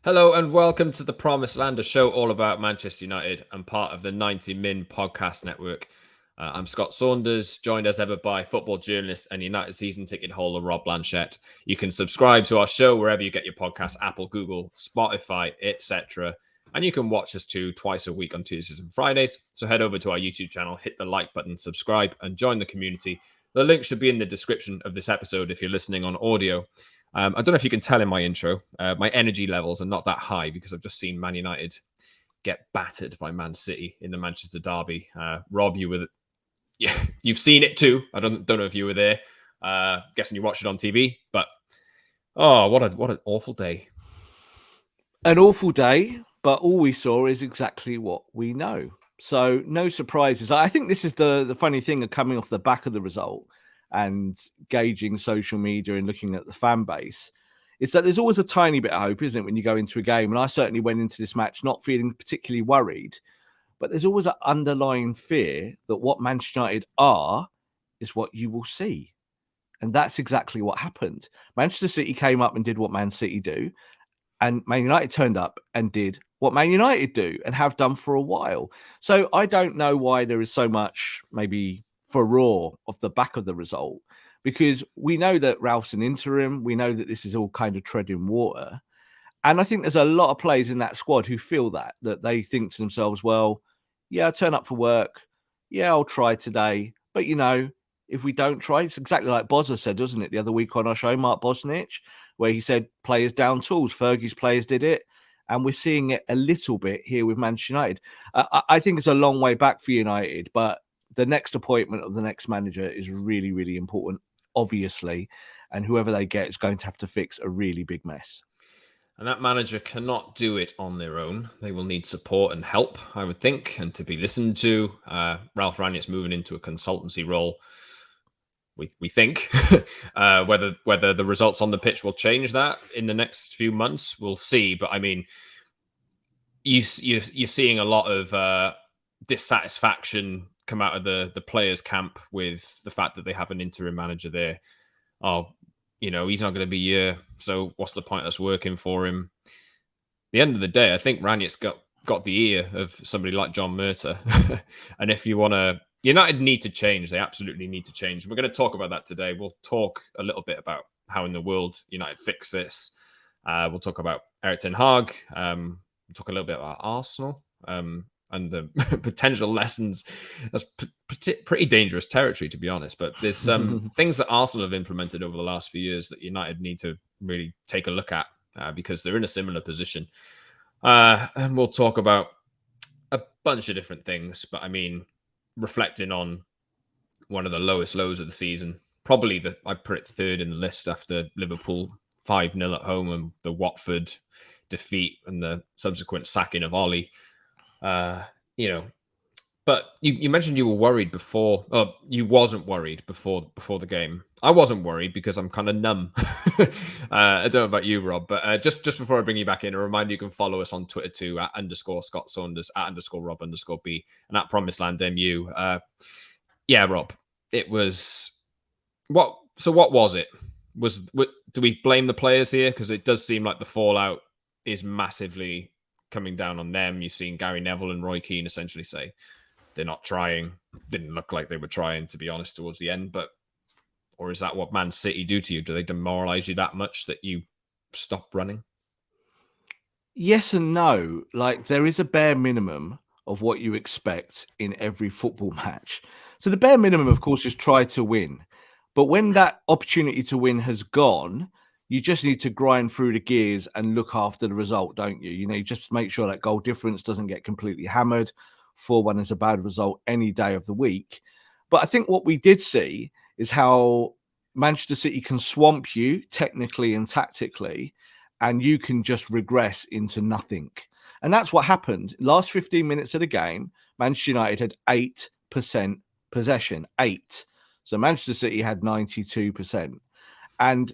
Hello and welcome to the Promised Land, a show all about Manchester United and part of the 90 Min podcast network. I'm Scott Saunders, joined as ever by football journalist and United season ticket holder Rob Blanchette. You can subscribe to our show wherever you get your podcasts, Apple, Google, Spotify, etc. And you can watch us too twice a week on Tuesdays and Fridays. So head over to our YouTube channel, hit the like button, subscribe, and join the community. The link should be in the description of this episode if you're listening on audio. I don't know if you can tell in my intro, my energy levels are not that high because I've just seen Man United get battered by Man City in the Manchester derby. Rob, you've seen it too. I don't know if you were there. Guessing you watched it on TV, but what an awful day. An awful day, but all we saw is exactly what we know. So no surprises. I think this is the funny thing of coming off the back of the result and gauging social media and looking at the fan base. Is that there's always a tiny bit of hope, isn't it, when you go into a game? And I certainly went into this match not feeling particularly worried, but there's always an underlying fear that what Manchester United are is what you will see. And that's exactly what happened. Manchester City came up and did what Man City do. And Man United turned up and did what Man United do and have done for a while. So I don't know why there is so much maybe furore off the back of the result, because we know that Ralph's an interim. We know that this is all kind of treading water. And I think there's a lot of players in that squad who feel that they think to themselves, well, yeah, I'll turn up for work. Yeah, I'll try today. But, if we don't try, it's exactly like Bozza said, doesn't it, the other week on our show, Mark Bosnich, where he said players down tools. Fergie's players did it. And we're seeing it a little bit here with Manchester United. I think it's a long way back for United, but the next appointment of the next manager is really, really important, obviously. And whoever they get is going to have to fix a really big mess. And that manager cannot do it on their own. They will need support and help, I would think, and to be listened to. Ralph Rangnick's moving into a consultancy role. We think whether the results on the pitch will change that in the next few months, we'll see. But I mean, you're seeing a lot of dissatisfaction come out of the players' camp with the fact that they have an interim manager there. He's not going to be here, so what's the point of us working for him? At the end of the day, I think Rangnick's got the ear of somebody like John Murta. And if you want to, United need to change. They absolutely need to change. We're going to talk about that today. We'll talk a little bit about how in the world United fix this. We'll talk about Erik Ten Hag. We'll talk a little bit about Arsenal and the potential lessons. That's pretty dangerous territory, to be honest. But there's some things that Arsenal have implemented over the last few years that United need to really take a look at because they're in a similar position. And we'll talk about a bunch of different things. But I mean, reflecting on one of the lowest lows of the season, probably I put it third in the list after Liverpool 5-0 at home and the Watford defeat and the subsequent sacking of Ollie. But you mentioned you were worried before. You wasn't worried before the game. I wasn't worried because I'm kind of numb. I don't know about you, Rob, but just before I bring you back in, a reminder: you can follow us on Twitter too @_Scott Saunders, @_Rob_B, and @PromiseLandMU. Yeah, Rob, it was what? So what was it? Do we blame the players here? Because it does seem like the fallout is massively coming down on them. You've seen Gary Neville and Roy Keane essentially say they're not trying. Didn't look like they were trying, to be honest, towards the end. Or is that what Man City do to you? Do they demoralize you that much that you stop running? Yes and no. Like, there is a bare minimum of what you expect in every football match. So the bare minimum, of course, is try to win. But when that opportunity to win has gone, you just need to grind through the gears and look after the result, don't you? You just make sure that goal difference doesn't get completely hammered. 4-1 is a bad result any day of the week. But I think what we did see is how Manchester City can swamp you technically and tactically, and you can just regress into nothing. And that's what happened. Last 15 minutes of the game, Manchester United had 8% possession. 8. So Manchester City had 92%. And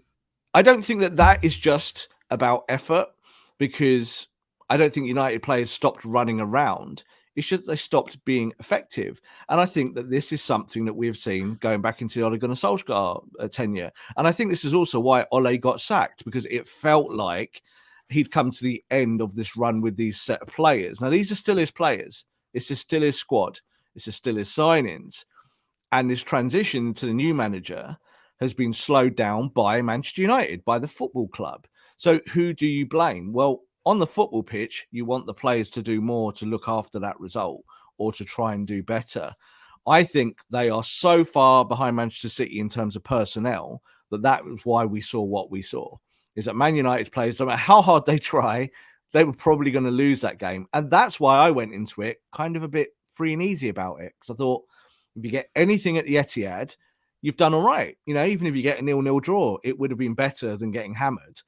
I don't think that is just about effort, because I don't think United players stopped running around. It's just they stopped being effective. And I think that this is something that we've seen going back into the Ole Gunnar Solskjaer tenure. And I think this is also why Ole got sacked, because it felt like he'd come to the end of this run with these set of players. Now, these are still his players. This is still his squad. This is still his signings. And this transition to the new manager has been slowed down by Manchester United, by the football club. So who do you blame? Well, on the football pitch, you want the players to do more to look after that result or to try and do better. I think they are so far behind Manchester City in terms of personnel that was why we saw what we saw. Is that Man United players, no matter how hard they try, they were probably going to lose that game. And that's why I went into it kind of a bit free and easy about it. Because I thought, if you get anything at the Etihad, you've done all right. Even if you get a 0-0 draw, it would have been better than getting hammered.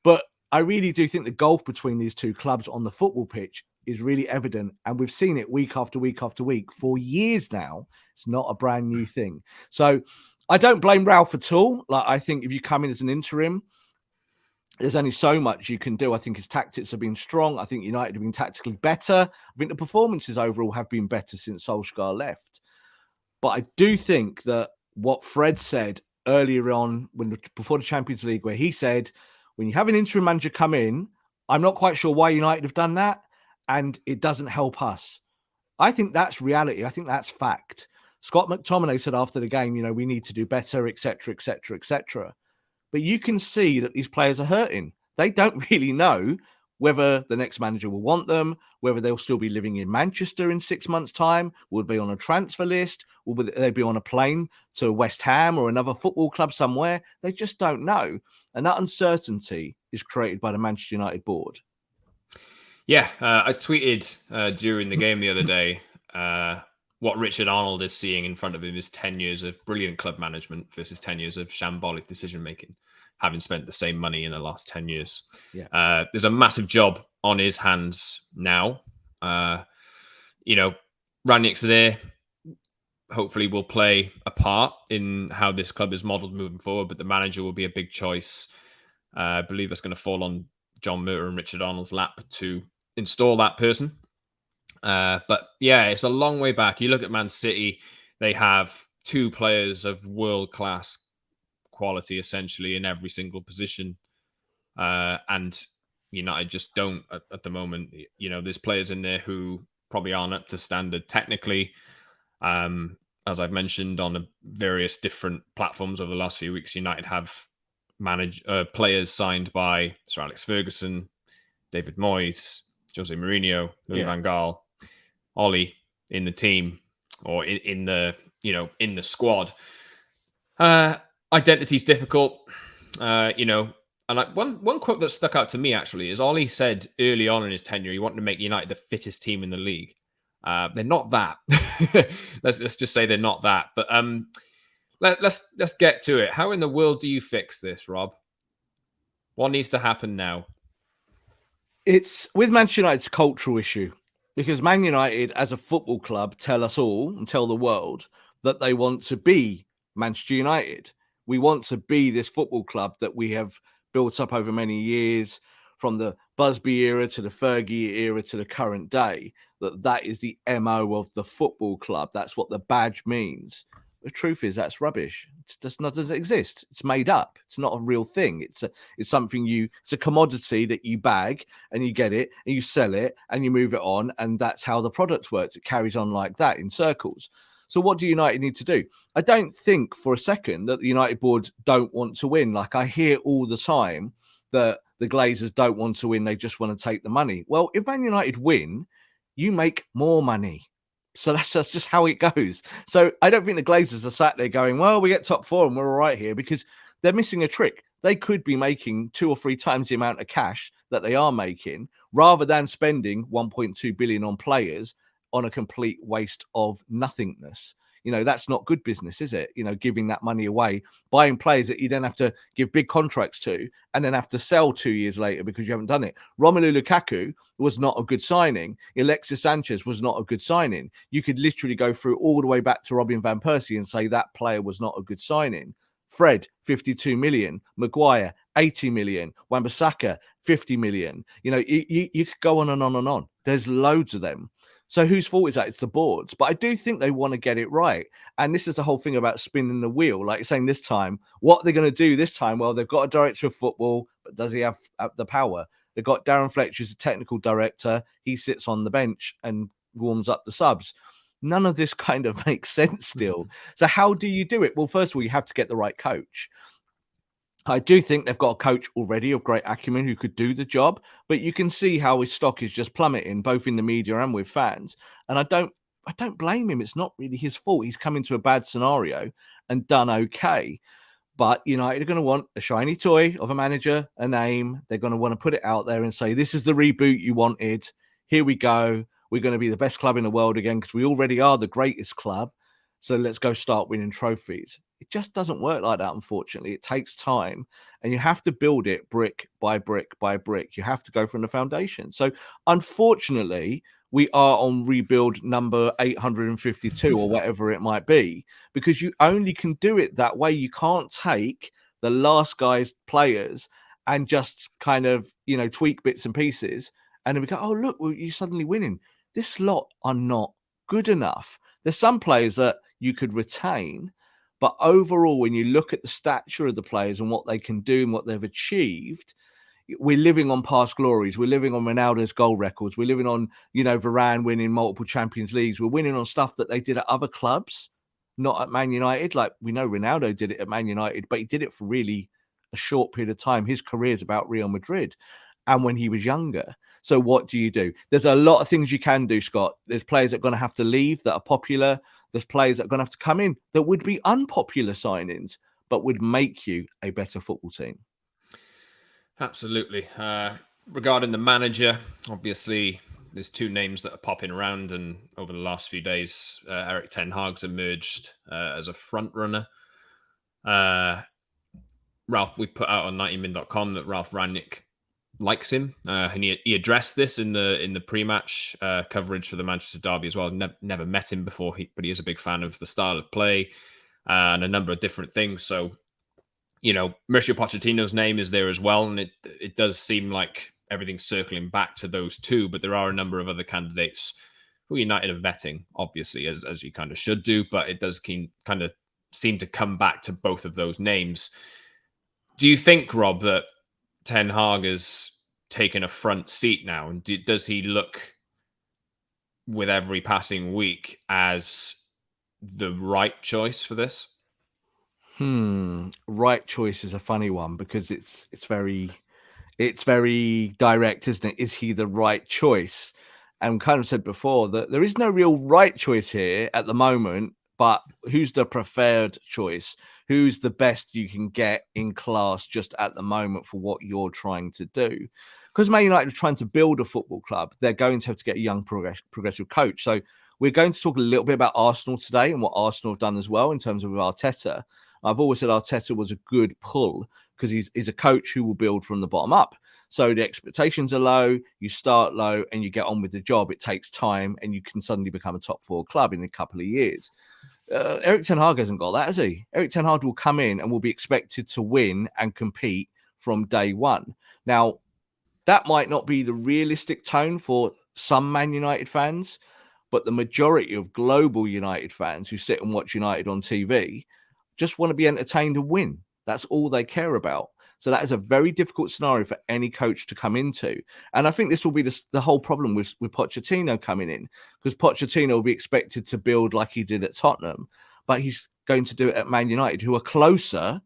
But I really do think the gulf between these two clubs on the football pitch is really evident. And we've seen it week after week after week for years now. It's not a brand new thing. So I don't blame Ralph at all. Like, I think if you come in as an interim, there's only so much you can do. I think his tactics have been strong. I think United have been tactically better. I think the performances overall have been better since Solskjaer left. But I do think that what Fred said earlier on before the Champions League, where he said, when you have an interim manager come in, I'm not quite sure why United have done that, and it doesn't help us. I think that's reality. I think that's fact. Scott McTominay said after the game, we need to do better, etc., etc., etc. But you can see that these players are hurting. They don't really know whether the next manager will want them, whether they'll still be living in Manchester in 6 months' time, will they be on a transfer list, will they be on a plane to West Ham or another football club somewhere? They just don't know. And that uncertainty is created by the Manchester United board. Yeah, I tweeted during the game the other day what Richard Arnold is seeing in front of him is 10 years of brilliant club management versus 10 years of shambolic decision-making, having spent the same money in the last 10 years. Yeah. There's a massive job on his hands now. Rangnick's there. Hopefully will play a part in how this club is modelled moving forward, but the manager will be a big choice. I believe that's going to fall on John Murtough and Richard Arnold's lap to install that person. But yeah, it's a long way back. You look at Man City, they have two players of world-class quality essentially in every single position. And United just don't at the moment. There's players in there who probably aren't up to standard technically. As I've mentioned on various different platforms over the last few weeks, United have players signed by Sir Alex Ferguson, David Moyes, Jose Mourinho, Louis van Gaal, Ollie in the team or in the squad. Identity's difficult, And one quote that stuck out to me actually is Ollie said early on in his tenure he wanted to make United the fittest team in the league. They're not that. let's just say they're not that. But let's get to it. How in the world do you fix this, Rob? What needs to happen now? It's with Manchester United's cultural issue, because Man United as a football club tell us all and tell the world that they want to be Manchester United. We want to be this football club that we have built up over many years, from the Busby era to the Fergie era to the current day, that is the MO of the football club. That's what the badge means. The truth is that's rubbish. It doesn't exist. It's made up. It's not a real thing. It's something it's a commodity that you bag and you get it and you sell it and you move it on. And that's how the product works. It carries on like that in circles. So what do United need to do? I don't think for a second that the United board don't want to win. Like I hear all the time that the Glazers don't want to win. They just want to take the money. Well, if Man United win, you make more money. So that's just how it goes. So I don't think the Glazers are sat there going, well, we get top four and we're all right here, because they're missing a trick. They could be making 2 or 3 times the amount of cash that they are making, rather than spending 1.2 billion on players on a complete waste of nothingness. That's not good business, is it? Giving that money away, buying players that you then have to give big contracts to and then have to sell 2 years later because you haven't done it. Romelu Lukaku was not a good signing. Alexis Sanchez was not a good signing. You could literally go through all the way back to Robin van Persie and say that player was not a good signing. Fred, 52 million. Maguire, 80 million. Wan-Bissaka, 50 million. You could go on and on and on. There's loads of them. So whose fault is that? It's the boards. But I do think they want to get it right. And this is the whole thing about spinning the wheel. Like you're saying this time, what they're going to do this time? Well, they've got a director of football, but does he have the power? They've got Darren Fletcher, who's a technical director. He sits on the bench and warms up the subs. None of this kind of makes sense still. So how do you do it? Well, first of all, you have to get the right coach. I do think they've got a coach already of great acumen who could do the job, but you can see how his stock is just plummeting, both in the media and with fans. And I don't blame him. It's not really his fault. He's come into a bad scenario and done okay. But United are going to want a shiny toy of a manager, a name. They're going to want to put it out there and say, this is the reboot you wanted. Here we go. We're going to be the best club in the world again because we already are the greatest club. So let's go start winning trophies. It just doesn't work like that, unfortunately. It takes time and you have to build it brick by brick by brick. You have to go from the foundation. So unfortunately, we are on rebuild number 852 or whatever it might be, because you only can do it that way. You can't take the last guy's players and just kind of, tweak bits and pieces. And then we go, oh, look, well, you're suddenly winning. This lot are not good enough. There's some players that you could retain, but overall, when you look at the stature of the players and what they can do and what they've achieved, we're living on past glories. We're living on Ronaldo's goal records. We're living on, Varane winning multiple Champions Leagues. We're winning on stuff that they did at other clubs, not at Man United. Like we know Ronaldo did it at Man United, but he did it for really a short period of time. His career is about Real Madrid and when he was younger. So what do you do? There's a lot of things you can do, Scott. There's players that are going to have to leave that are popular. There's players that are going to have to come in that would be unpopular signings, but would make you a better football team. Absolutely. Regarding the manager, obviously, there's two names that are popping around, and over the last few days, Eric Ten Hag's emerged as a front runner. Ralph, we put out on 90min.com that Ralph Rangnick likes him, and he addressed this in the pre-match coverage for the Manchester derby as well. Never met him before, but he is a big fan of the style of play and a number of different things. So, Mauricio Pochettino's name is there as well, and it does seem like everything's circling back to those two, but there are a number of other candidates who United are vetting, obviously, as you kind of should do, but it does kind of seem to come back to both of those names. Do you think, Rob, that Ten Hag has taken a front seat now, and does he look with every passing week as the right choice for this? Right choice is a funny one because it's very direct, isn't it? Is he the right choice? And kind of said before that there is no real right choice here at the moment, but who's the preferred choice? Who's the best you can get in class just at the moment for what you're trying to do? Because Man United are trying to build a football club, they're going to have to get a young progressive coach. So we're going to talk a little bit about Arsenal today and what Arsenal have done as well in terms of Arteta. I've always said Arteta was a good pull because he's a coach who will build from the bottom up. So the expectations are low, you start low and you get on with the job. It takes time and you can suddenly become a top four club in a couple of years. Eric Ten Hag hasn't got that, has he? Eric Ten Hag will come in and will be expected to win and compete from day one. Now, that might not be the realistic tone for some Man United fans, but the majority of global United fans who sit and watch United on TV just want to be entertained and win. That's all they care about. So that is a very difficult scenario for any coach to come into. And I think this will be the whole problem with Pochettino coming in, because Pochettino will be expected to build like he did at Tottenham, but he's going to do it at Man United, who are closer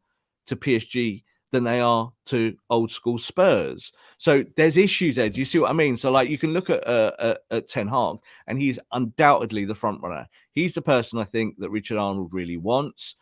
to PSG than they are to old school Spurs. So there's issues there. Do you see what I mean? So like you can look at Ten Hag and he's undoubtedly the front runner. He's the person I think that Richard Arnold really wants.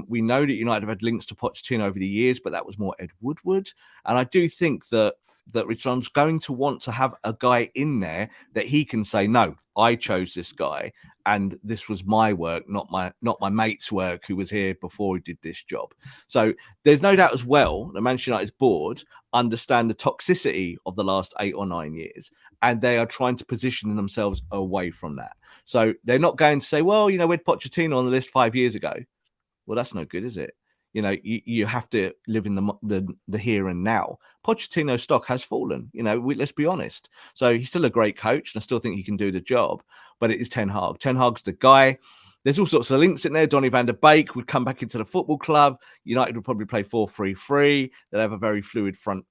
We know that United have had links to Pochettino over the years, but that was more Ed Woodward. And I do think that Richard Arnold's going to want to have a guy in there that he can say, no, I chose this guy and this was my work, not my mate's work who was here before he did this job. So there's no doubt as well that Manchester United's board understand the toxicity of the last 8 or 9 years, and they are trying to position themselves away from that. So they're not going to say, well, we had Pochettino on the list 5 years ago. Well, that's no good, is it? You have to live in the here and now. Pochettino's stock has fallen. Let's be honest. So he's still a great coach, and I still think he can do the job. But it is Ten Hag. Ten Hag's the guy. There's all sorts of links in there. Donny van der Beek would come back into the football club. United would probably play 4-3-3. They'll have a very fluid front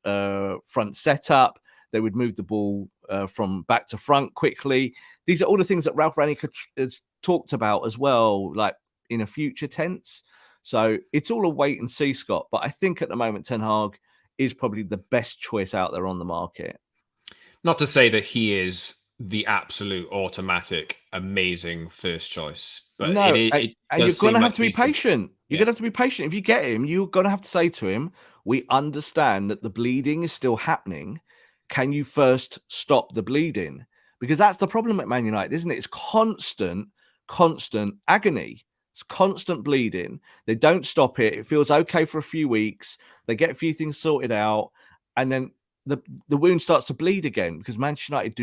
setup. They would move the ball from back to front quickly. These are all the things that Ralf Rangnick has talked about as well, like in a future tense. So it's all a wait and see, Scott. But I think at the moment, Ten Hag is probably the best choice out there on the market. Not to say that he is the absolute automatic, amazing first choice, but No, it and does you're going seem to like have to be he's patient. You're going to have to be patient. If you get him, you're going to have to say to him, we understand that the bleeding is still happening. Can you first stop the bleeding? Because that's the problem at Man United, isn't it? It's constant agony. It's constant bleeding. They don't stop it. It feels okay for a few weeks. They get a few things sorted out, and then the wound starts to bleed again because Manchester United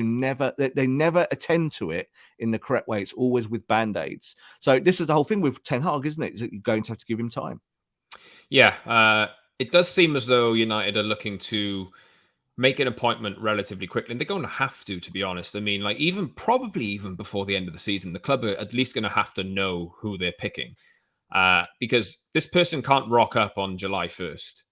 they never attend to it in the correct way. It's always with band-aids. So this is the whole thing with Ten Hag, isn't it? You're going to have to give him time. Yeah, it does seem as though United are looking to make an appointment relatively quickly, and they're going to have to be honest. I mean, like probably even before the end of the season, the club are at least going to have to know who they're picking, because this person can't rock up on July 1st.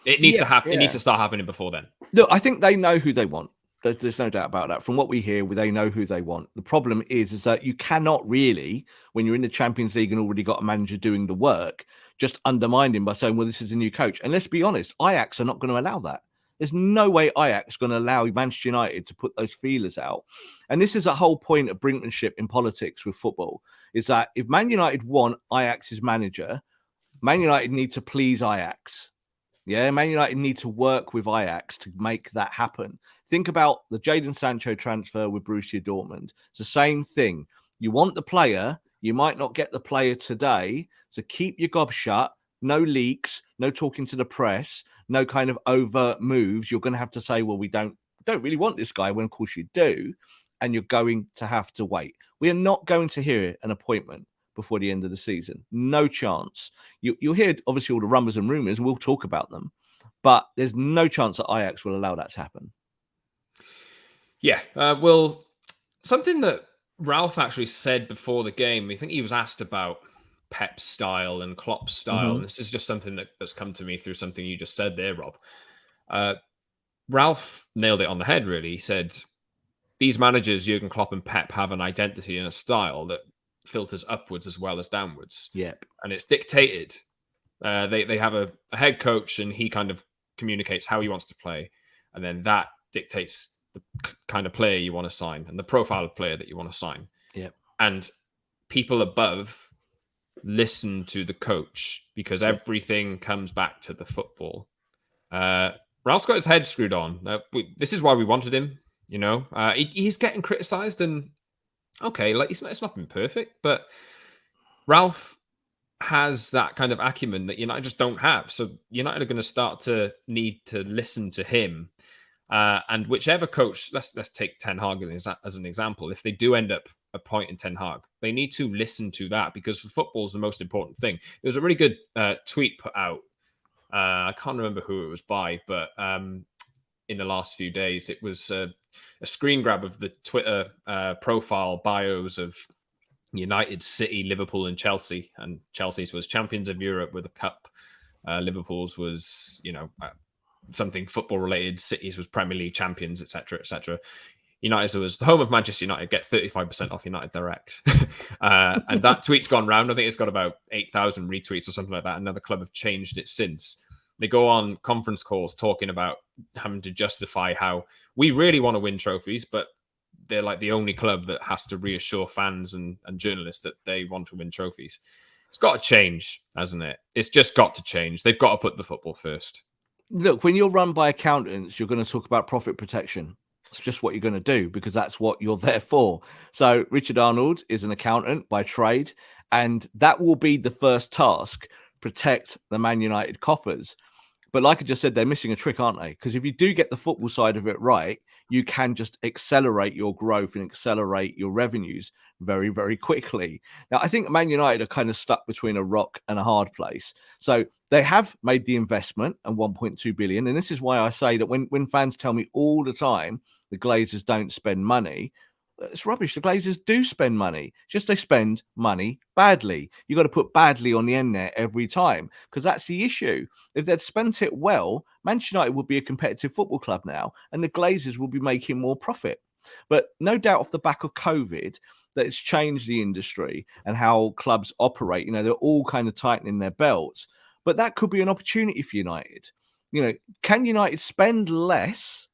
It needs to happen. Yeah. It needs to start happening before then. Look, I think they know who they want. There's no doubt about that. From what we hear, they know who they want. The problem is that you cannot really, when you're in the Champions League and already got a manager doing the work, just undermine him by saying, well, this is a new coach. And let's be honest, Ajax are not going to allow that. There's no way Ajax is going to allow Manchester United to put those feelers out. And this is a whole point of brinkmanship in politics with football, is that if Man United want Ajax's manager, Man United need to please Ajax. Yeah, Man United need to work with Ajax to make that happen. Think about the Jadon Sancho transfer with Borussia Dortmund. It's the same thing. You want the player, you might not get the player today, so keep your gob shut. No leaks, no talking to the press, no kind of overt moves. You're going to have to say, well, we don't really want this guy, when of course you do, and you're going to have to wait. We are not going to hear an appointment before the end of the season. No chance. You'll hear, obviously, all the rumors and rumors, and we'll talk about them, but there's no chance that Ajax will allow that to happen. Yeah, well, something that Ralph actually said before the game, I think he was asked about Pep's style and Klopp's style, and this is just something that's come to me through something you just said there, Rob. Ralph nailed it on the head, really. He said, these managers, Jurgen Klopp and Pep, have an identity and a style that filters upwards as well as downwards. Yep. And it's dictated. They have a head coach, and he kind of communicates how he wants to play, and then that dictates the kind of player you want to sign and the profile of player that you want to sign. Yep. And people above listen to the coach because everything comes back to the football. Ralph's got his head screwed on. This is why we wanted him. You know, he's getting criticised, and okay, like it's not been perfect, but Ralph has that kind of acumen that United just don't have. So United are going to start to need to listen to him. And whichever coach, let's take Ten Hag as an example. If they do end up appointing Ten Hag, they need to listen to that, because for football is the most important thing. There was a really good tweet put out. I can't remember who it was by, but in the last few days, it was a screen grab of the Twitter profile bios of United, City, Liverpool, and Chelsea. And Chelsea's was champions of Europe with a cup. Liverpool's was, something football related. City's was Premier League champions, etc., etc. United's was the home of Manchester United. Get 35% off United Direct. And that tweet's gone round. I think it's got about 8,000 retweets or something like that. Another club have changed it since. They go on conference calls talking about having to justify how we really want to win trophies, but they're like the only club that has to reassure fans and journalists that they want to win trophies. It's got to change, hasn't it? It's just got to change. They've got to put the football first. Look, when you're run by accountants, you're going to talk about profit protection. It's just what you're going to do, because that's what you're there for. So Richard Arnold is an accountant by trade, and that will be the first task: protect the Man United coffers. But like I just said, they're missing a trick, aren't they? Because if you do get the football side of it right, you can just accelerate your growth and accelerate your revenues very, very quickly. Now, I think Man United are kind of stuck between a rock and a hard place. So they have made the investment and 1.2 billion. And this is why I say that when fans tell me all the time the Glazers don't spend money, It's rubbish. The Glazers do spend money, just they spend money badly. You got to put badly on the end there every time, because that's the issue. If they'd spent it well, Manchester United would be a competitive football club now, and the Glazers will be making more profit. But no doubt, off the back of COVID, that it's changed the industry and how clubs operate. They're all kind of tightening their belts, but that could be an opportunity for United. Can United spend less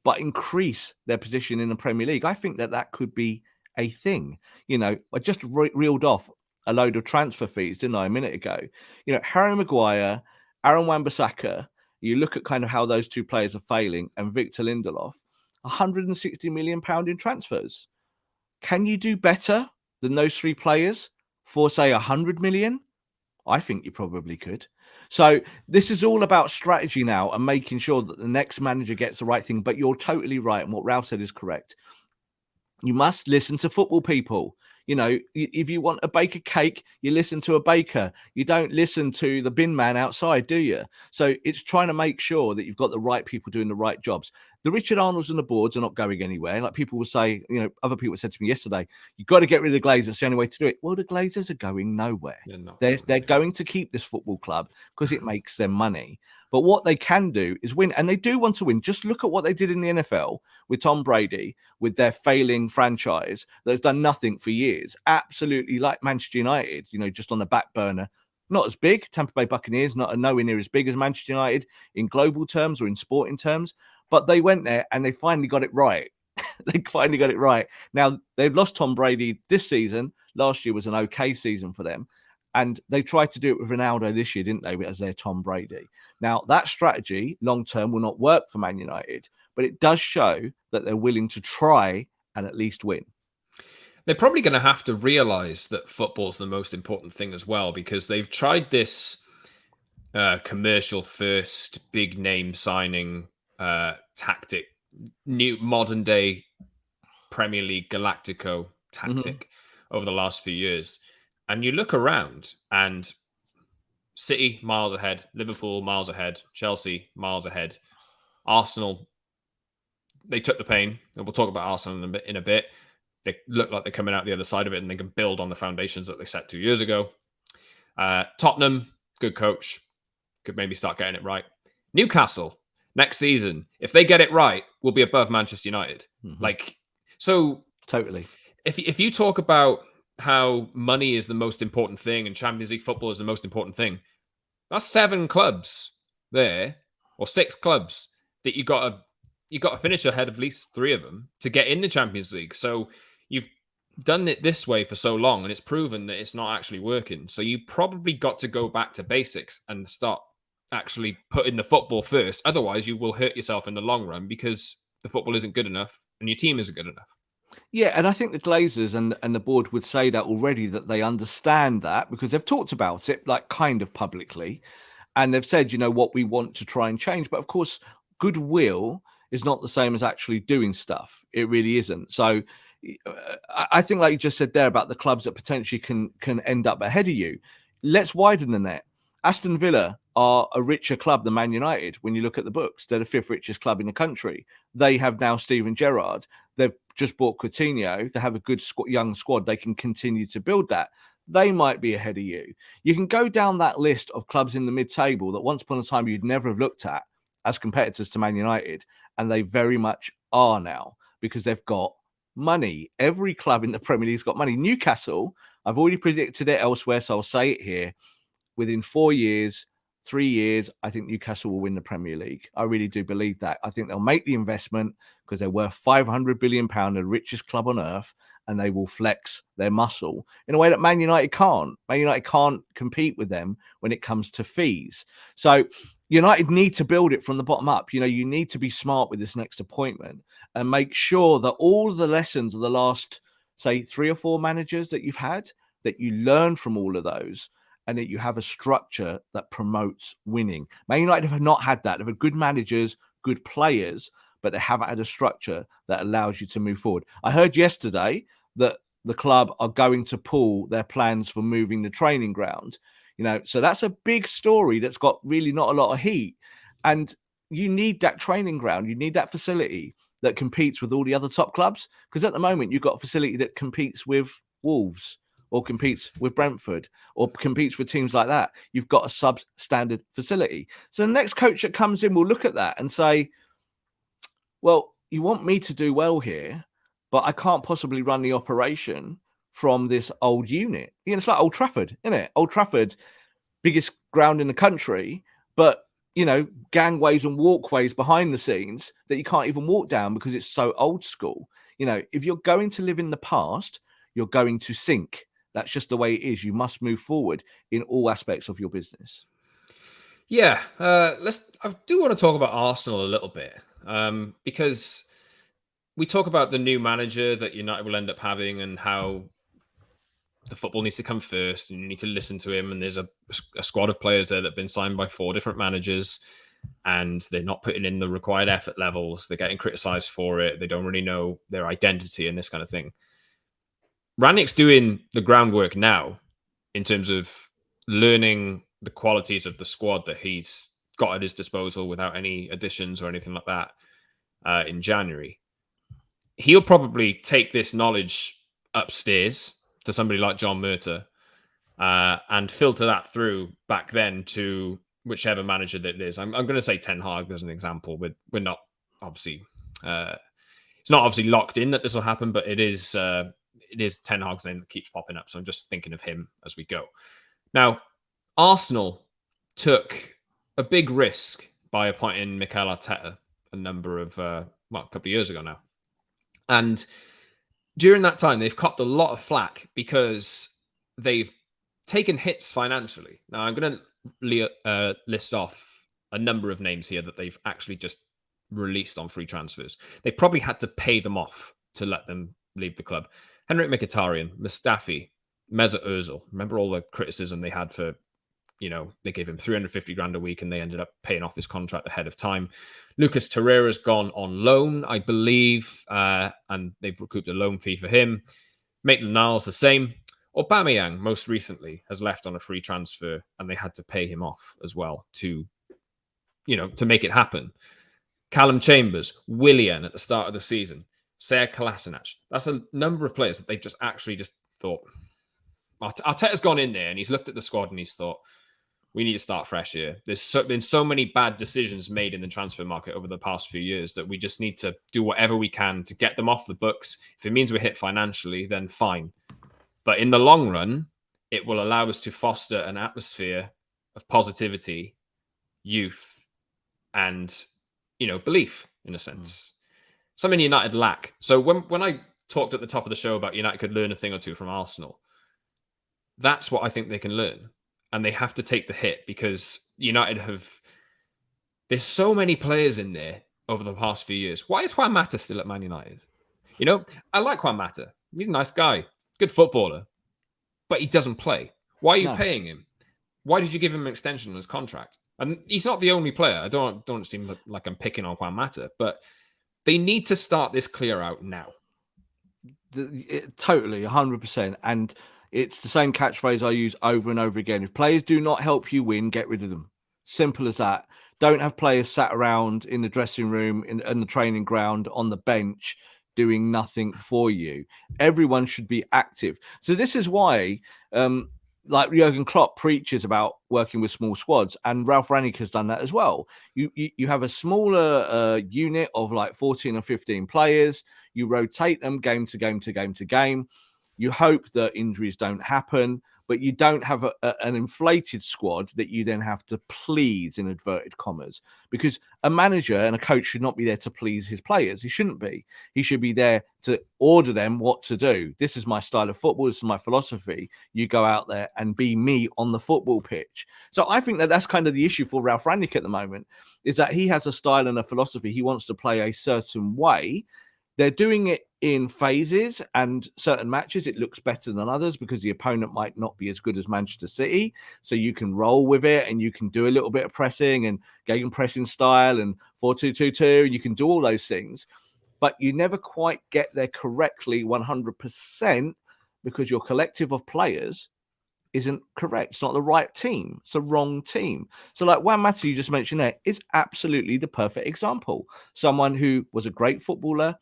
but increase their position in the Premier League? I think that could be a thing. I just reeled off a load of transfer fees, didn't I, a minute ago? Harry Maguire, Aaron Wan-Bissaka, you look at kind of how those two players are failing, and Victor Lindelof, £160 million in transfers. Can you do better than those three players for, say, 100 million? I think you probably could. So this is all about strategy now and making sure that the next manager gets the right thing. But you're totally right. And what Ralph said is correct. You must listen to football people. If you want a baker cake, you listen to a baker. You don't listen to the bin man outside, do you? So it's trying to make sure that you've got the right people doing the right jobs. The Richard Arnolds and the boards are not going anywhere. Like people will say, other people said to me yesterday, you've got to get rid of the Glazers. It's the only way to do it. Well, the Glazers are going nowhere. They're going to keep this football club because it makes them money. But what they can do is win, and they do want to win. Just look at what they did in the NFL with Tom Brady, with their failing franchise that's done nothing for years. Absolutely like Manchester United, just on the back burner. Not as big. Tampa Bay Buccaneers, not nowhere near as big as Manchester United in global terms or in sporting terms. But they went there and they finally got it right. They finally got it right. Now, they've lost Tom Brady this season. Last year was an okay season for them. And they tried to do it with Ronaldo this year, didn't they, as their Tom Brady? Now, that strategy long-term will not work for Man United, but it does show that they're willing to try and at least win. They're probably going to have to realise that football's the most important thing as well, because they've tried this commercial-first, big-name signing tactic, new modern-day Premier League Galactico tactic over the last few years. And you look around and City miles ahead, Liverpool miles ahead, Chelsea miles ahead, Arsenal, they took the pain. And we'll talk about Arsenal in a bit. They look like they're coming out the other side of it and they can build on the foundations that they set 2 years ago. Tottenham, good coach, could maybe start getting it right. Newcastle, next season, if they get it right, will be above Manchester United. Totally. If you talk about how money is the most important thing and Champions League football is the most important thing, that's 7 clubs there, or 6 clubs that you got to finish ahead of at least 3 of them to get in the Champions League. So you've done it this way for so long and it's proven that it's not actually working. So you probably got to go back to basics and start actually putting the football first. Otherwise you will hurt yourself in the long run because the football isn't good enough and your team isn't good enough. Yeah, and I think the Glazers and the board would say that already, that they understand that, because they've talked about it like kind of publicly, and they've said, what we want to try and change. But of course, goodwill is not the same as actually doing stuff. It really isn't. So I think, like you just said there about the clubs that potentially can end up ahead of you, let's widen the net. Aston Villa are a richer club than Man United. When you look at the books, they're the 5th richest club in the country. They have now Steven Gerrard. They've just bought Coutinho. They have a good young squad. They can continue to build that. They might be ahead of you. You can go down that list of clubs in the mid-table that once upon a time you'd never have looked at as competitors to Man United, and they very much are now because they've got money. Every club in the Premier League's got money. Newcastle, I've already predicted it elsewhere, so I'll say it here. Within 4 years, 3 years, I think Newcastle will win the Premier League. I really do believe that. I think they'll make the investment because they're worth £500 billion, the richest club on earth, and they will flex their muscle in a way that Man United can't. Man United can't compete with them when it comes to fees. So United need to build it from the bottom up. You need to be smart with this next appointment and make sure that all of the lessons of the last, say, 3 or 4 managers that you've had, that you learn from all of those, and that you have a structure that promotes winning. Man United have not had that. They've had good managers, good players, but they haven't had a structure that allows you to move forward. I heard yesterday that the club are going to pull their plans for moving the training ground. So that's a big story that's got really not a lot of heat. And you need that training ground. You need that facility. that competes with all the other top clubs? Because at the moment, you've got a facility that competes with Wolves or competes with Brentford or competes with teams like that. You've got a substandard facility. So the next coach that comes in will look at that and say, well, you want me to do well here, but I can't possibly run the operation from this old unit. You know, it's like Old Trafford, isn't it? Old Trafford, biggest ground in the country, but you know, gangways and walkways behind the scenes that you can't even walk down because it's so old school. You know, if you're going to live in the past, you're going to sink. That's just the way it is. You must move forward in all aspects of your business. Yeah, I do want to talk about Arsenal a little bit because we talk about the new manager that United will end up having and how the football needs to come first and you need to listen to him. And there's a squad of players there that have been signed by 4 different managers and they're not putting in the required effort levels. They're getting criticized for it. They don't really know their identity and this kind of thing. Rangnick's doing the groundwork now in terms of learning the qualities of the squad that he's got at his disposal without any additions or anything like that in January. He'll probably take this knowledge upstairs to somebody like John Murta and filter that through back then to whichever manager that it is. I'm going to say Ten Hag as an example. We're not obviously it's not obviously locked in that this will happen, but it is Ten Hag's name that keeps popping up. So I'm just thinking of him as we go. Now, Arsenal took a big risk by appointing Mikel Arteta a couple of years ago now. And during that time, they've copped a lot of flack because they've taken hits financially. Now, I'm going to list off a number of names here that they've actually just released on free transfers. They probably had to pay them off to let them leave the club. Henrik Mkhitaryan, Mustafi, Mesut Ozil. Remember all the criticism they had for, they gave him 350 grand a week and they ended up paying off his contract ahead of time. Lucas Torreira's gone on loan, I believe, and they've recouped a loan fee for him. Maitland-Niles the same. Aubameyang, most recently, has left on a free transfer and they had to pay him off as well to make it happen. Callum Chambers, Willian at the start of the season, Sead Kolasinac. That's a number of players that they just thought. Arteta's gone in there and he's looked at the squad and he's thought, we need to start fresh here. There's been so many bad decisions made in the transfer market over the past few years that we just need to do whatever we can to get them off the books. If it means we're hit financially, then fine. But in the long run, it will allow us to foster an atmosphere of positivity, youth, and, belief in a sense. Something United lack. So when I talked at the top of the show about United could learn a thing or two from Arsenal, that's what I think they can learn. And they have to take the hit because United there's so many players in there over the past few years. Why is Juan Mata still at Man United? I like Juan Mata. He's a nice guy, good footballer, but he doesn't play. Why are you paying him? Why did you give him an extension on his contract? And he's not the only player. I don't seem like I'm picking on Juan Mata, but they need to start this clear out now. Totally, 100%. And it's the same catchphrase I use over and over again. If players do not help you win, get rid of them. Simple as that. Don't have players sat around in the dressing room, in the training ground, on the bench, doing nothing for you. Everyone should be active. So this is why, like Jurgen Klopp preaches about working with small squads, and Ralf Rangnick has done that as well. You have a smaller unit of like 14 or 15 players. You rotate them game to game to game to game. You hope that injuries don't happen, but you don't have an inflated squad that you then have to please, in inverted commas, because a manager and a coach should not be there to please his players. He shouldn't be. He should be there to order them what to do. This is my style of football. This is my philosophy. You go out there and be me on the football pitch. So I think that's kind of the issue for Ralf Rangnick at the moment, is that he has a style and a philosophy. He wants to play a certain way. They're doing it in phases, and certain matches it looks better than others because the opponent might not be as good as Manchester City. So you can roll with it and you can do a little bit of pressing and gegen pressing style and 4-2-2-2, and you can do all those things. But you never quite get there correctly 100% because your collective of players isn't correct. It's not the right team. It's a wrong team. So like Juan Mata, you just mentioned there, is absolutely the perfect example. Someone who was a great footballer,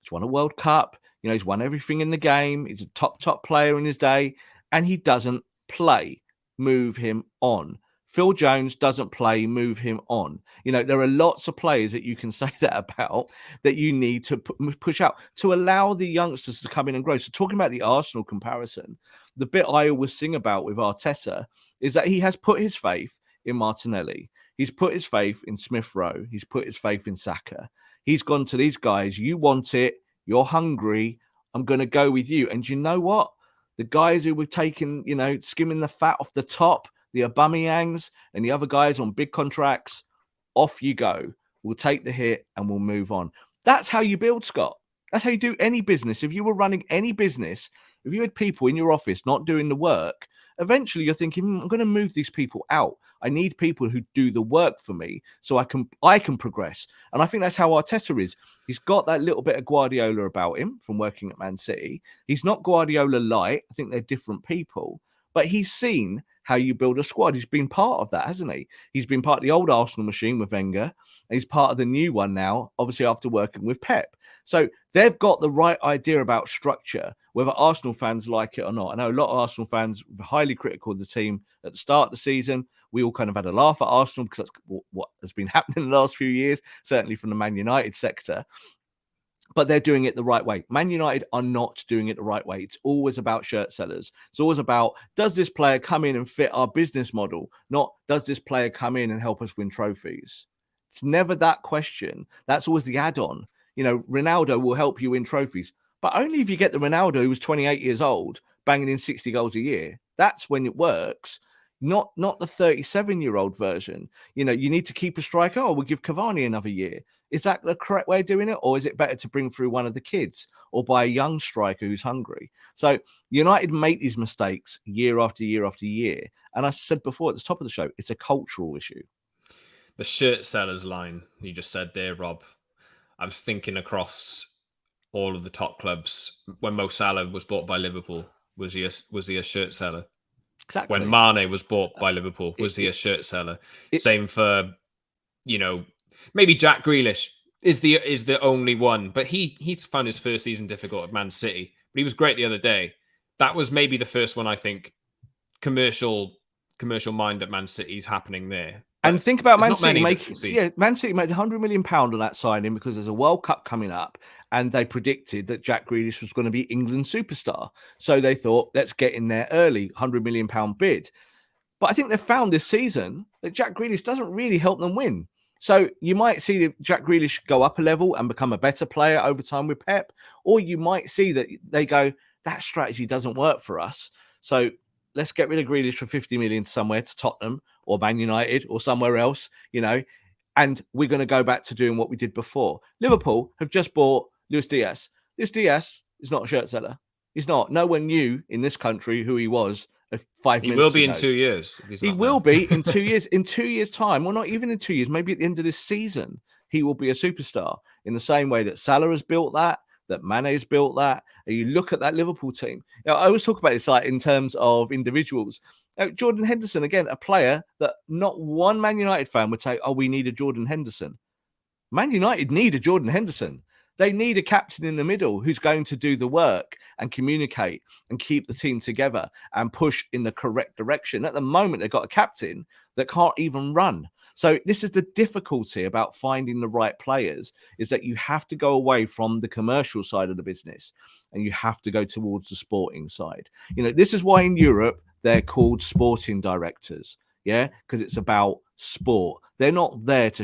he's won a World Cup, he's won everything in the game. He's a top player in his day, and he doesn't play. Move him on. Phil Jones doesn't play, move him on. There are lots of players that you can say that about that you need to push out to allow the youngsters to come in and grow. So talking about the Arsenal comparison, the bit I always sing about with Arteta is that he has put his faith in Martinelli. He's put his faith in Smith Rowe. He's put his faith in Saka. He's gone to these guys. You want it. You're hungry. I'm going to go with you. And you know what? The guys who were taking, skimming the fat off the top, the Aubameyangs and the other guys on big contracts, off you go. We'll take the hit and we'll move on. That's how you build, Scott. That's how you do any business. If you were running any business, if you had people in your office not doing the work, eventually you're thinking, I'm going to move these people out. I need people who do the work for me so I can progress. And I think that's how Arteta is. He's got that little bit of Guardiola about him from working at Man City. He's not Guardiola light. I think they're different people. But he's seen how you build a squad. He's been part of that, hasn't he? He's been part of the old Arsenal machine with Wenger, and he's part of the new one now, obviously after working with Pep. So they've got the right idea about structure, whether Arsenal fans like it or not. I know a lot of Arsenal fans were highly critical of the team at the start of the season. We all kind of had a laugh at Arsenal because that's what has been happening in the last few years, certainly from the Man United sector. But they're doing it the right way. Man United are not doing it the right way. It's always about shirt sellers. It's always about, does this player come in and fit our business model? Not, does this player come in and help us win trophies? It's never that question. That's always the add-on. Ronaldo will help you win trophies, but only if you get the Ronaldo who was 28 years old, banging in 60 goals a year. That's when it works. Not the 37-year-old version. You need to keep a striker. Oh, we'll give Cavani another year. Is that the correct way of doing it? Or is it better to bring through one of the kids or buy a young striker who's hungry? So United make these mistakes year after year after year. And I said before at the top of the show, it's a cultural issue. The shirt sellers line you just said there, Rob. I was thinking across all of the top clubs. When Mo Salah was bought by Liverpool, was he a shirt seller? Exactly. When Mane was bought by Liverpool, was he a shirt seller? Same for, maybe Jack Grealish is the only one, but he's found his first season difficult at Man City, but he was great the other day. That was maybe the first one, I think, commercial mind at Man City's happening there. And think about Man City Man City made £100 million on that signing because there's a World Cup coming up, and they predicted that Jack Grealish was going to be England's superstar. So they thought, let's get in there early, £100 million bid. But I think they've found this season that Jack Grealish doesn't really help them win. So you might see Jack Grealish go up a level and become a better player over time with Pep, or you might see that they go, that strategy doesn't work for us. So let's get rid of Grealish for 50 million somewhere to Tottenham or Man United or somewhere else, and we're going to go back to doing what we did before. Liverpool have just bought Luis Diaz. Luis Diaz is not a shirt seller. He's not. No one knew in this country who he was 5 minutes ago. He will be in 2 years. He will be in 2 years. In 2 years' time, well, not even in 2 years, maybe at the end of this season, he will be a superstar in the same way that Salah has built that Mane's built that. And you look at that Liverpool team. I always talk about this like in terms of individuals. Jordan Henderson, again, a player that not one Man United fan would say, oh, we need a Jordan Henderson. Man United need a Jordan Henderson. They need a captain in the middle who's going to do the work and communicate and keep the team together and push in the correct direction. At the moment, they've got a captain that can't even run. So this is the difficulty about finding the right players, is that you have to go away from the commercial side of the business and you have to go towards the sporting side. This is why in Europe, they're called sporting directors. Yeah, because it's about sport. They're not there to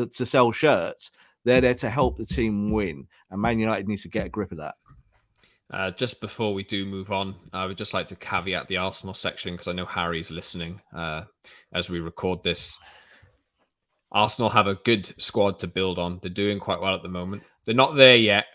sell shirts. They're there to help the team win. And Man United needs to get a grip of that. Just before we do move on, I would just like to caveat the Arsenal section because I know Harry's listening as we record this. Arsenal have a good squad to build on. They're doing quite well at the moment. They're not there yet,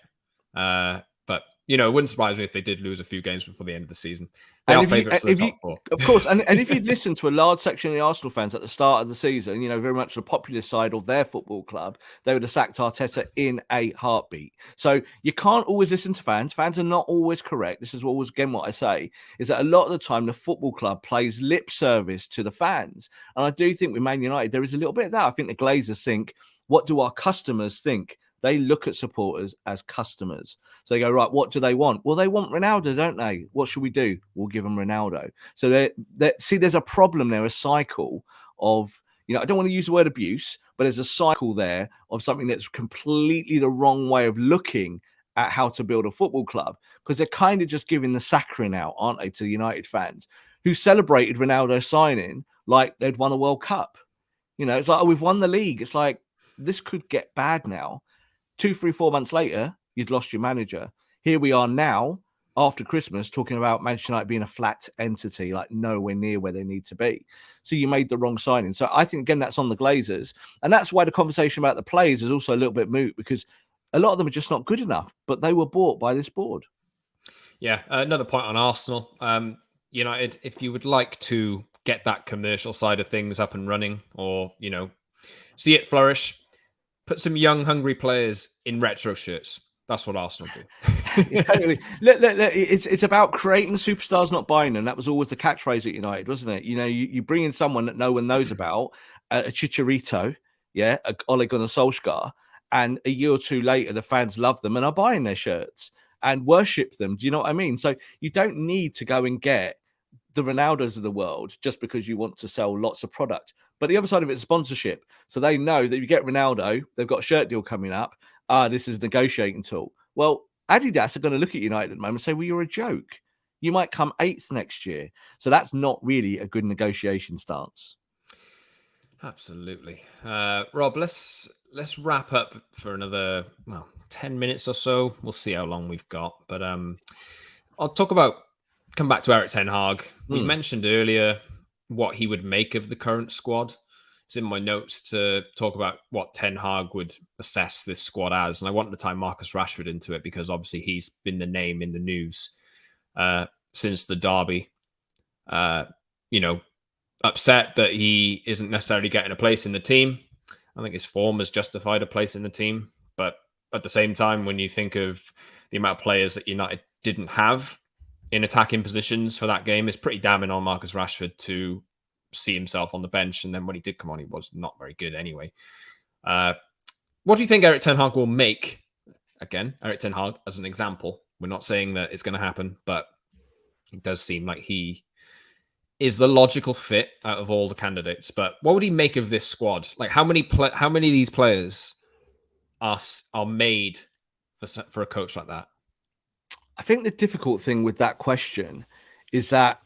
but it wouldn't surprise me if they did lose a few games before the end of the season. They And are if you, favourites for the top four. of course, and if you'd listened to a large section of the Arsenal fans at the start of the season, very much the populist side of their football club, they would have sacked Arteta in a heartbeat. So you can't always listen to fans. Fans are not always correct. This is always, again, what I say, is that a lot of the time the football club plays lip service to the fans. And I do think with Man United, there is a little bit of that. I think the Glazers think, what do our customers think? They look at supporters as customers. So they go, right, what do they want? Well, they want Ronaldo, don't they? What should we do? We'll give them Ronaldo. So see, there's a problem there, a cycle of, I don't want to use the word abuse, but there's a cycle there of something that's completely the wrong way of looking at how to build a football club, because they're kind of just giving the saccharine out, aren't they, to the United fans who celebrated Ronaldo signing like they'd won a World Cup. It's like, oh, we've won the league. It's like, this could get bad now. 2, 3, 4 months later, you'd lost your manager. Here we are now, after Christmas, talking about Manchester United being a flat entity, like nowhere near where they need to be. So you made the wrong signing. So I think, again, that's on the Glazers. And that's why the conversation about the players is also a little bit moot, because a lot of them are just not good enough, but they were bought by this board. Yeah, another point on Arsenal. United, if you would like to get that commercial side of things up and running, or, see it flourish, put some young, hungry players in retro shirts. That's what Arsenal do. Totally. It's about creating superstars, not buying them. That was always the catchphrase at United, wasn't it? You bring in someone that no one knows about, a Chicharito, a Ole Gunnar Solskjaer, and a year or two later, the fans love them and are buying their shirts and worship them. Do you know what I mean? So you don't need to go and get the Ronaldos of the world just because you want to sell lots of product. But the other side of it is sponsorship. So they know that you get Ronaldo, they've got a shirt deal coming up. This is a negotiating tool. Well, Adidas are going to look at United at the moment and say, well, you're a joke. You might come 8th next year. So that's not really a good negotiation stance. Absolutely. Rob, let's wrap up for another 10 minutes or so. We'll see how long we've got. But I'll come back to Erik Ten Hag. We mentioned earlier what he would make of the current squad. It's in my notes to talk about what Ten Hag would assess this squad as. And I wanted to tie Marcus Rashford into it because obviously he's been the name in the news since the derby. Upset that he isn't necessarily getting a place in the team. I think his form has justified a place in the team. But at the same time, when you think of the amount of players that United didn't have in attacking positions for that game, it's pretty damning on Marcus Rashford to see himself on the bench. And then when he did come on, he was not very good anyway. What do you think Erik Ten Hag will make? Again, Erik Ten Hag as an example. We're not saying that it's going to happen, but it does seem like he is the logical fit out of all the candidates. But what would he make of this squad? Like, how many of these players are made for a coach like that? I think the difficult thing with that question is that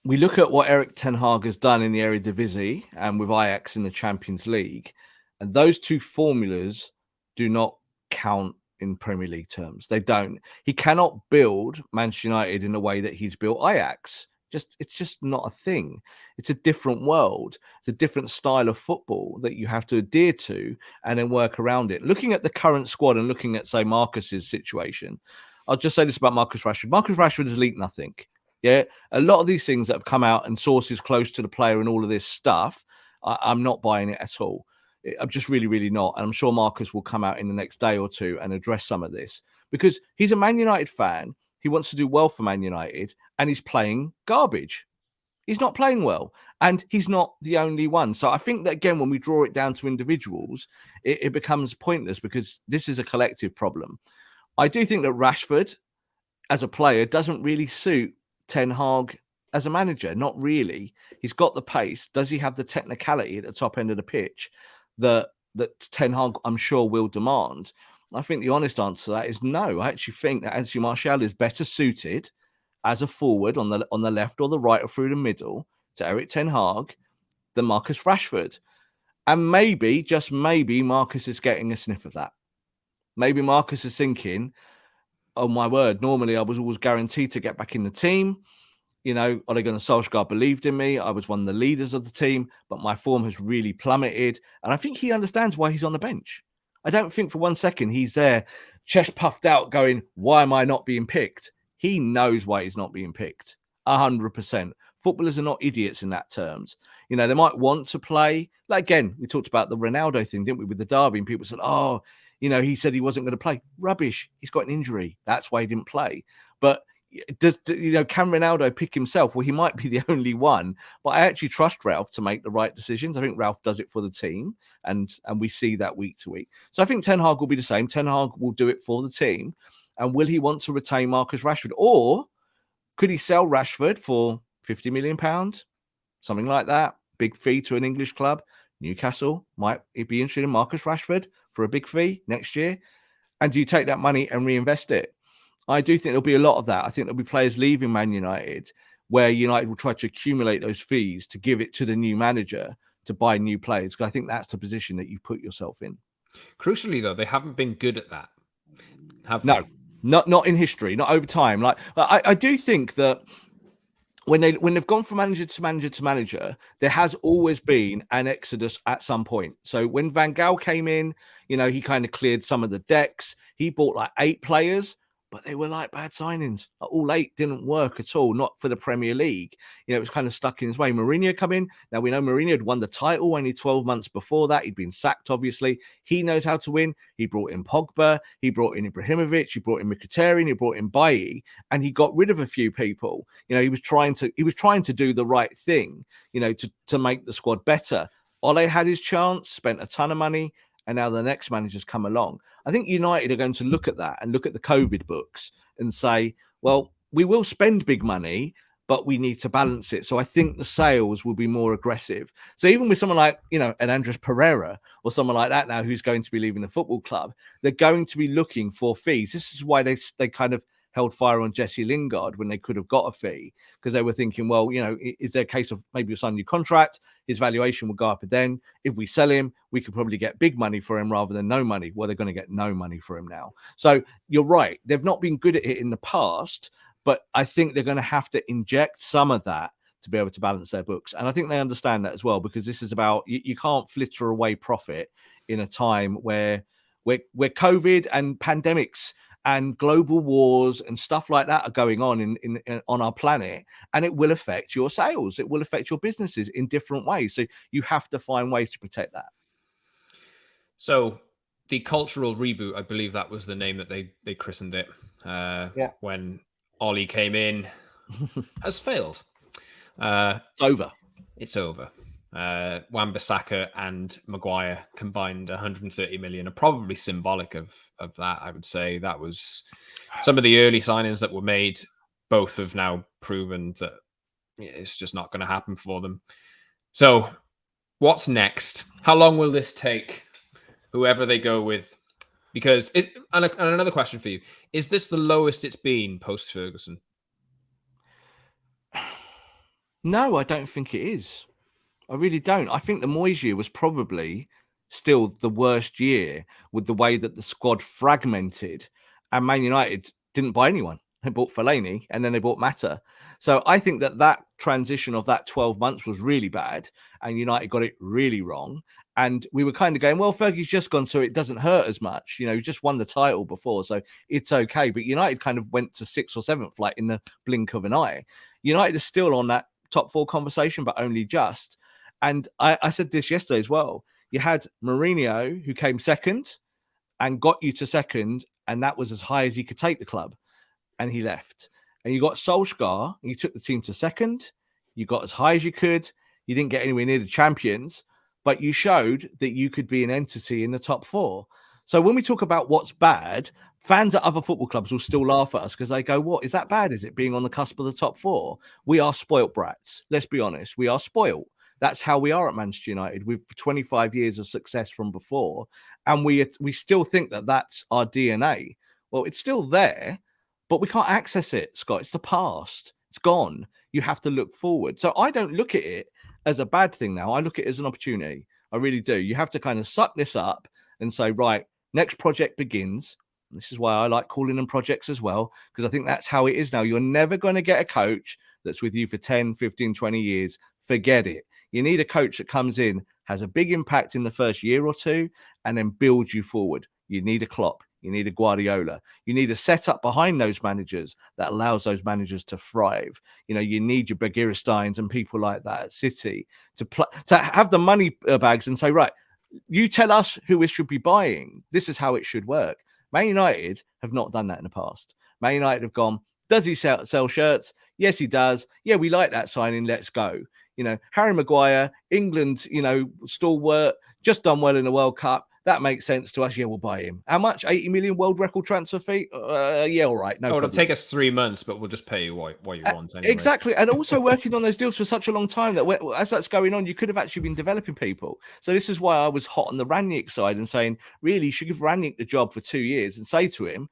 we look at what Erik Ten Hag has done in the Eredivisie and with Ajax in the Champions League, and those two formulas do not count in Premier League terms. They don't. He cannot build Manchester United in a way that he's built Ajax. It's just not a thing. It's a different world. It's a different style of football that you have to adhere to and then work around it. Looking at the current squad and looking at, say, Marcus's situation, I'll just say this about Marcus Rashford. Marcus Rashford has leaked nothing. Yeah, a lot of these things that have come out and sources close to the player and all of this stuff, I'm not buying it at all. I'm just really, really not. And I'm sure Marcus will come out in the next day or two and address some of this because he's a Man United fan. He wants to do well for Man United and he's playing garbage. He's not playing well and he's not the only one. So I think that, again, when we draw it down to individuals, it becomes pointless because this is a collective problem. I do think that Rashford as a player doesn't really suit Ten Hag as a manager. Not really. He's got the pace. Does he have the technicality at the top end of the pitch that Ten Hag, I'm sure, will demand? I think the honest answer to that is no. I actually think that Anthony Martial is better suited as a forward on the left or the right or through the middle to Erik Ten Hag than Marcus Rashford. And maybe, just maybe, Marcus is getting a sniff of that. Maybe Marcus is thinking, oh my word, normally I was always guaranteed to get back in the team. You know, Ole Gunnar Solskjaer believed in me. I was one of the leaders of the team, but my form has really plummeted. And I think he understands why he's on the bench. I don't think for 1 second he's there chest puffed out going, why am I not being picked? He knows why he's not being picked. 100%. Footballers are not idiots in that terms. You know, they might want to play. Like, again, we talked about the Ronaldo thing, didn't we, with the derby? And people said, oh, you know, he said he wasn't going to play. Rubbish. He's got an injury. That's why he didn't play. But can Ronaldo pick himself? Well, he might be the only one, but I actually trust Ralph to make the right decisions. I think Ralph does it for the team, and we see that week to week. So I think Ten Hag will be the same. Ten Hag will do it for the team. And will he want to retain Marcus Rashford? Or could he sell Rashford for £50 million? Something like that. Big fee to an English club. Newcastle might be interested in Marcus Rashford for a big fee next year. And do you take that money and reinvest it? I do think there'll be a lot of that. I think there'll be players leaving Man United where United will try to accumulate those fees to give it to the new manager to buy new players. Because I think that's the position that you've put yourself in. Crucially, though, they haven't been good at that. Have no, they? Not in history, not over time. Like I do think that when they've gone from manager to manager to manager, there has always been an exodus at some point. So when Van Gaal came in, you know, he kind of cleared some of the decks. He bought like 8 players, but they were like bad signings. All 8 didn't work at all, not for the Premier League. You know, it was kind of stuck in his way. Mourinho come in. Now, we know Mourinho had won the title only 12 months before that. He'd been sacked, obviously. He knows how to win. He brought in Pogba. He brought in Ibrahimovic. He brought in Mkhitaryan. He brought in Bailly. And he got rid of a few people. You know, he was trying to do the right thing, you know, to make the squad better. Ole had his chance, spent a ton of money, and now the next manager's come along. I think United are going to look at that and look at the COVID books and say, well, we will spend big money, but we need to balance it. So I think the sales will be more aggressive. So even with someone like, you know, an Andres Pereira or someone like that now who's going to be leaving the football club, they're going to be looking for fees. This is why they kind of held fire on Jesse Lingard when they could have got a fee, because they were thinking, well, you know, is there a case of maybe we'll sign a new contract, his valuation will go up, and then if we sell him, we could probably get big money for him rather than no money. Well, they're going to get no money for him now. So you're right. They've not been good at it in the past, but I think they're going to have to inject some of that to be able to balance their books. And I think they understand that as well, because this is about, you can't flitter away profit in a time where COVID and pandemics and global wars and stuff like that are going on in on our planet, and it will affect your sales. It will affect your businesses in different ways. So you have to find ways to protect that. So the cultural reboot, I believe that was the name that they christened it when Ollie came in, has failed. It's over. It's over. Wan-Bissaka and Maguire combined 130 million are probably symbolic of that. I would say that was some of the early signings that were made. Both have now proven that it's just not going to happen for them. So what's next? How long will this take? Whoever they go with, because and another question for you: is this the lowest it's been post Ferguson? No, I don't think it is. I really don't. I think the Moyes year was probably still the worst year with the way that the squad fragmented, and Man United didn't buy anyone. They bought Fellaini and then they bought Mata. So I think that transition of that 12 months was really bad, and United got it really wrong. And we were kind of going, well, Fergie's just gone, so it doesn't hurt as much. You know, he just won the title before, so it's okay. But United kind of went to 6th or 7th, like in the blink of an eye. United is still on that top 4 conversation, but only just. And I said this yesterday as well. You had Mourinho, who came second and got you to second, and that was as high as he could take the club, and he left. And you got Solskjaer, and you took the team to second. You got as high as you could. You didn't get anywhere near the champions, but you showed that you could be an entity in the top 4. So when we talk about what's bad, fans at other football clubs will still laugh at us because they go, what, is that bad? Is it being on the cusp of the top 4? We are spoilt brats. Let's be honest. We are spoilt. That's how we are at Manchester United. We've 25 years of success from before, and we still think that that's our DNA. Well, it's still there, but we can't access it, Scott. It's the past. It's gone. You have to look forward. So I don't look at it as a bad thing now. I look at it as an opportunity. I really do. You have to kind of suck this up and say, right, next project begins. This is why I like calling them projects as well, because I think that's how it is now. You're never going to get a coach that's with you for 10, 15, 20 years. Forget it. You need a coach that comes in, has a big impact in the first year or two, and then builds you forward. You need a Klopp. You need a Guardiola. You need a setup behind those managers that allows those managers to thrive. You need your Bagiristeins and people like that at City to have the money bags and say, right, you tell us who we should be buying. This is how it should work. Man United have not done that in the past. Man United have gone, does he sell shirts? Yes, he does. Yeah, we like that signing. Let's go. Harry Maguire, England, stalwart, just done well in the World Cup. That makes sense to us. Yeah, we'll buy him. How much? 80 million world record transfer fee? Yeah, all right. No problem. It'll take us 3 months, but we'll just pay you what you want anyway. Exactly. And also working on those deals for such a long time that as that's going on, you could have actually been developing people. So this is why I was hot on the Rangnick side and saying, really, you should give Rangnick the job for 2 years and say to him,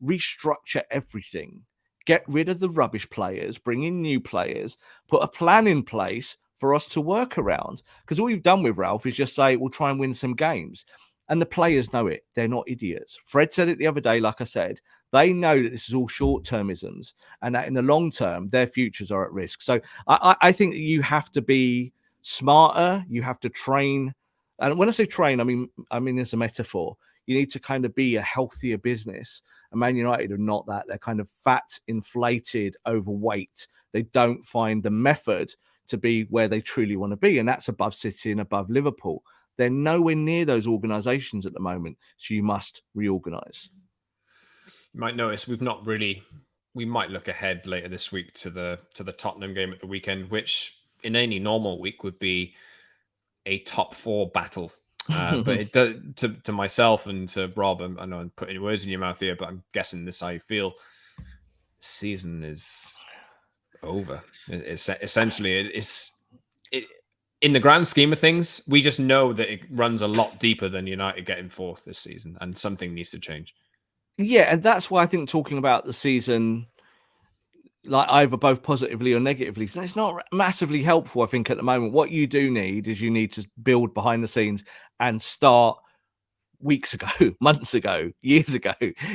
restructure everything. Get rid of the rubbish players, bring in new players, put a plan in place for us to work around. Because all you've done with Ralph is just say, we'll try and win some games. And the players know it. They're not idiots. Fred said it the other day, like I said, they know that this is all short-termisms and that in the long term, their futures are at risk. So I think that you have to be smarter. You have to train. And when I say train, I mean, there's a metaphor. You need to kind of be a healthier business. And Man United are not that. They're kind of fat, inflated, overweight. They don't find the method to be where they truly want to be. And that's above City and above Liverpool. They're nowhere near those organizations at the moment. So you must reorganize. You might notice we might look ahead later this week to the Tottenham game at the weekend, which in any normal week would be a top 4 battle. But it does, to myself and to Rob, I know I'm putting words in your mouth here, but I'm guessing this is how you feel. Season is over. It's essentially in the grand scheme of things, we just know that it runs a lot deeper than United getting 4th this season, and something needs to change. Yeah, and that's why I think talking about the season, like either both positively or negatively, it's not massively helpful, I think, at the moment. What you do need is you need to build behind the scenes and start weeks ago, months ago, years ago.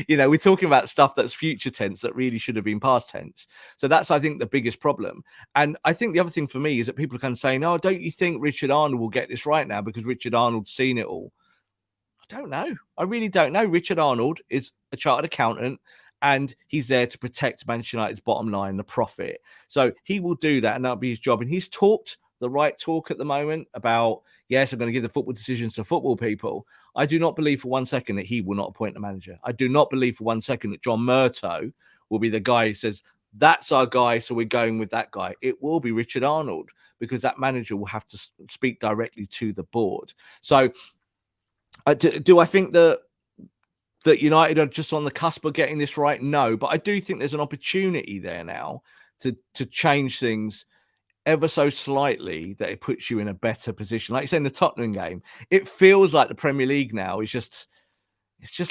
We're talking about stuff that's future tense that really should have been past tense. So that's, I think, the biggest problem. And I think the other thing for me is that people are kind of saying, oh, don't you think Richard Arnold will get this right now because Richard Arnold's seen it all? I don't know. I really don't know. Richard Arnold is a chartered accountant and he's there to protect Manchester United's bottom line, the profit. So he will do that and that'll be his job. And he's talked the right talk at the moment about, yes, I'm going to give the football decisions to football people. I do not believe for 1 second that he will not appoint a manager. I do not believe for 1 second that John Murtough will be the guy who says, that's our guy, so we're going with that guy. It will be Richard Arnold because that manager will have to speak directly to the board. So do I think that United are just on the cusp of getting this right? No, but I do think there's an opportunity there now to change things ever so slightly that it puts you in a better position. Like you said in the Tottenham game, it feels like the Premier League now is just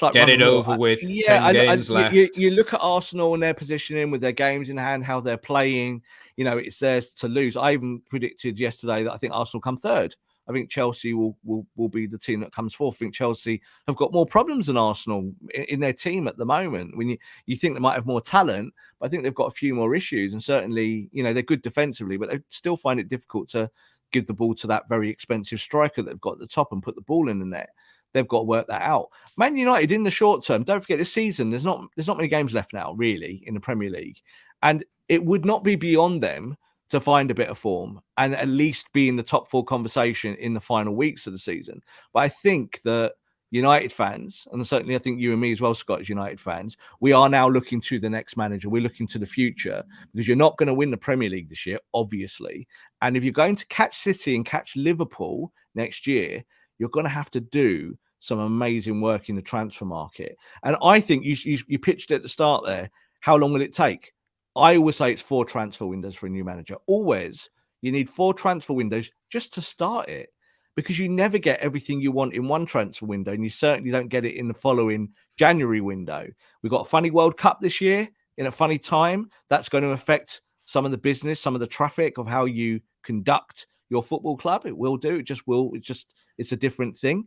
like get it over with. Yeah, 10 games left. You look at Arsenal and their positioning with their games in hand, how they're playing. It's theirs to lose. I even predicted yesterday that I think Arsenal come 3rd. I think Chelsea will be the team that comes fourth. I think Chelsea have got more problems than Arsenal in their team at the moment. When you think they might have more talent, but I think they've got a few more issues. And certainly, they're good defensively, but they still find it difficult to give the ball to that very expensive striker that they've got at the top and put the ball in the net. They've got to work that out. Man United in the short term, don't forget this season, there's not many games left now, really, in the Premier League. And it would not be beyond them to find a bit of form and at least be in the top 4 conversation in the final weeks of the season. But I think that United fans, and certainly I think you and me as well, Scott, as United fans, we are now looking to the next manager. We're looking to the future because you're not going to win the Premier League this year, obviously. And if you're going to catch City and catch Liverpool next year, you're going to have to do some amazing work in the transfer market. And I think you pitched at the start there. How long will it take? I always say it's 4 transfer windows for a new manager. Always. You need 4 transfer windows just to start it because you never get everything you want in one transfer window and you certainly don't get it in the following January window. We've got a funny World Cup this year in a funny time. That's going to affect some of the business, some of the traffic of how you conduct your football club. It will do. It just will. It's a different thing.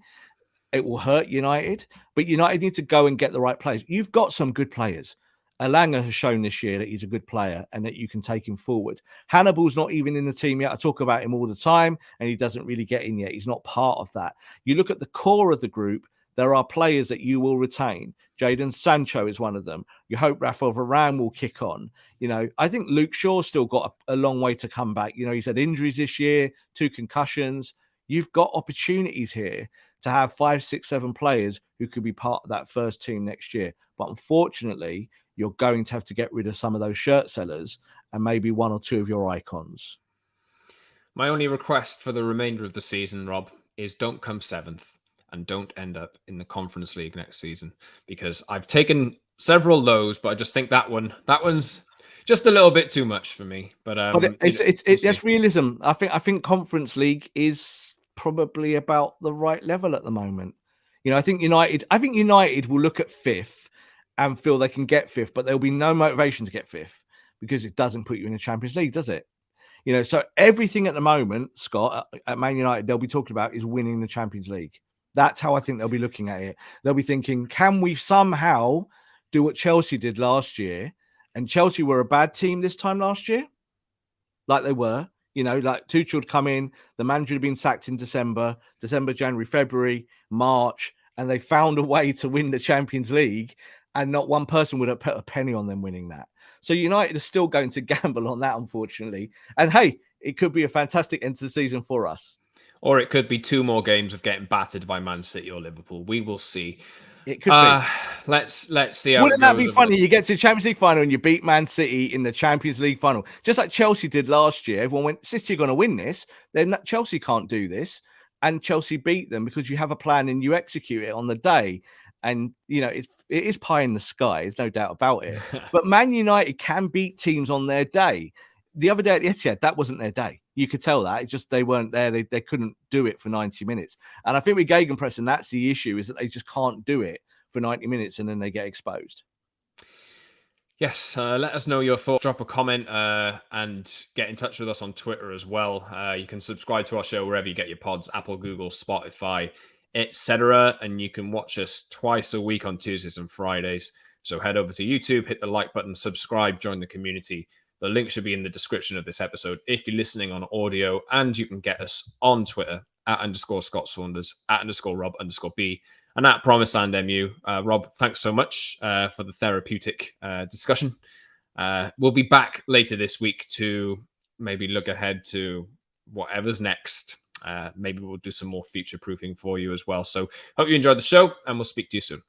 It will hurt United, but United need to go and get the right players. You've got some good players. Alanga has shown this year that he's a good player and that you can take him forward. Hannibal's not even in the team yet. I talk about him all the time and he doesn't really get in yet. He's not part of that. You look at the core of the group, there are players that you will retain. Jadon Sancho is one of them. You hope Rafael Varane will kick on. I think Luke Shaw's still got a long way to come back. He's had injuries this year, 2 concussions. You've got opportunities here to have 5, 6, 7 players who could be part of that first team next year. But unfortunately, you're going to have to get rid of some of those shirt sellers and maybe 1 or 2 of your icons. My only request for the remainder of the season, Rob, is don't come 7th and don't end up in the Conference League next season, because I've taken several lows, but I just think that one's just a little bit too much for me. But that's realism. I think Conference League is probably about the right level at the moment. I think United will look at 5th and feel they can get 5th, but there'll be no motivation to get 5th because it doesn't put you in the Champions League, does it? So everything at the moment, Scott, at Man United, they'll be talking about is winning the Champions League. That's how I think they'll be looking at it. They'll be thinking, can we somehow do what Chelsea did last year? And Chelsea were a bad team this time last year, like they were. Like Tuchel had come in, the manager had been sacked in December, January, February, March, and they found a way to win the Champions League, and not one person would have put a penny on them winning that. So United is still going to gamble on that, unfortunately. And hey, it could be a fantastic end to the season for us. Or it could be 2 more games of getting battered by Man City or Liverpool. We will see. It could be. Let's see how Wouldn't that be funny? You get to the Champions League final and you beat Man City in the Champions League final, just like Chelsea did last year. Everyone went, City are going to win this. Then Chelsea can't do this, and Chelsea beat them because you have a plan and you execute it on the day. And it is pie in the sky. There's no doubt about it. But Man United can beat teams on their day. The other day at the Etihad, that wasn't their day. You could tell that. It's just they weren't there. They couldn't do it for 90 minutes. And I think with Gegenpressing, that's the issue, is that they just can't do it for 90 minutes and then they get exposed. Yes, let us know your thoughts. Drop a comment and get in touch with us on Twitter as well. You can subscribe to our show wherever you get your pods, Apple, Google, Spotify, etc. And you can watch us twice a week on Tuesdays and Fridays. So head over to YouTube, hit the like button, subscribe, join the community. The link should be in the description of this episode if you're listening on audio, and you can get us on Twitter @_Scott Saunders, @_Rob_B, and @PromiseLandMU. Rob, thanks so much for the therapeutic discussion. We'll be back later this week to maybe look ahead to whatever's next. Maybe we'll do some more future proofing for you as well. So hope you enjoyed the show, and we'll speak to you soon.